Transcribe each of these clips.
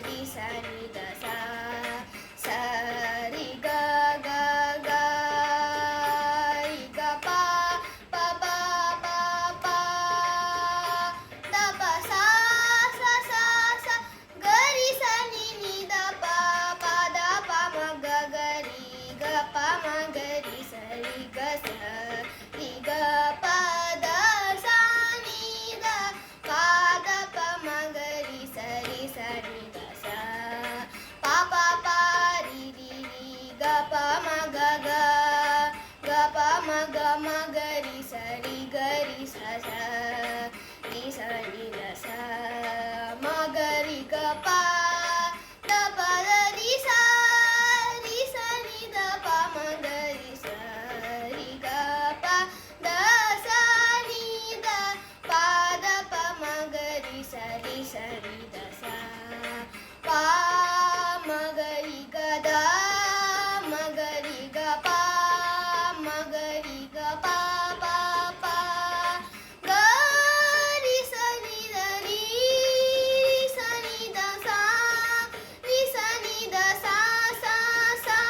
ri sa ni da sa sa ri ga ga ga ri ga pa pa pa pa pa da pa sa sa sa sa ga ri sa ni da pa pa da pa ma ga ga ri ga pa ma ga ri sa ri ga pa da sa ni da pa da pa ma ga ri sa ni da sa pa pa pa ri ri ri ga pa ma ga pa ma ga ri sa sa ri sa ni da sa ma ga ri ga pa da pa da ri sa ni da pa ma ga ri sa ri ga pa da sa ni da pa da pa ma ga ri sa ni da sa pa ma ga ri ga da ma ga ri ga pa ma ga ri ga pa pa pa ga ri sa ni da sa ri sa ni da sa sa sa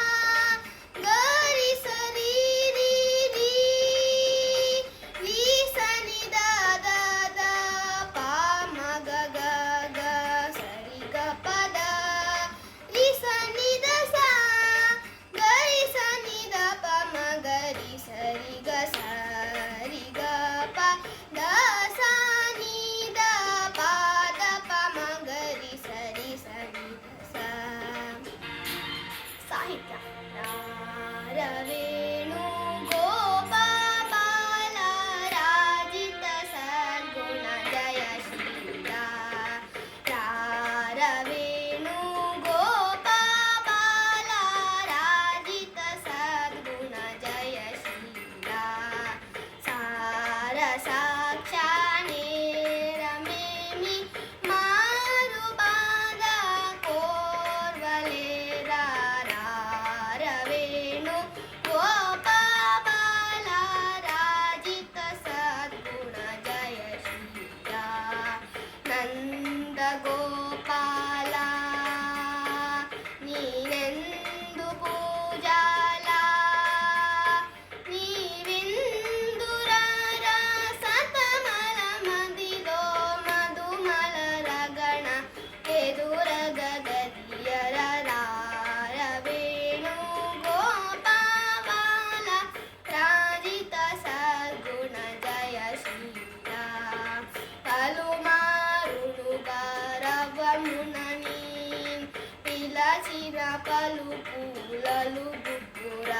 ga ri sa ri sa ni da da da pa ma ga sa ri ga pa da ri sa ni da sa ga ri sa ni da pa ma ga ri sa ri ga pa da sa ni da pa da pa ma ga ri sa ni da sa ಸಾಹಿತ್ಯ ವೇಣು ಗೋಪಾಲ ರಾಜಿತ ಸದ್ಗುಣ ಜಯಶೀಲ ವೇಣು ಗೋಪಾಲ ರಾಜಿತ ಸದ್ಗುಣ ಜಯಶೀಲ ಸಾರ ಸಾಕ್ಷ ನೇರಮೇಮಿ ಮಾರು ಪಾದ ಕೋರ್ವಲೆ ವೇಣು ಗೋಪಾಲ ರಾಜಿತ ಸದ್ಗುಣ ಜಯಶೀಲ ನಂದ ಗೋಪಾಲ ನೀನೆಂದು ಪೂಜಾಲ ನೀವಿಂದುರರ ಸತಮಲ ಮದಿಲೋ ಮಧುಮಲ ರಗಣ ಎದುರ ಗಗದಿಯರ ವೇಣು ಗೋಪಾಲ ರಾಜಿತ ಸದ್ಗುಣ ಜಯಶೀಲ ಪಲುಮಾರುಳು ಗರವಮುನ ನೀನ್ ಪಿಲಚಿರ ಪಲು ಪೂಲಲು ಗುಗ್ಗುರ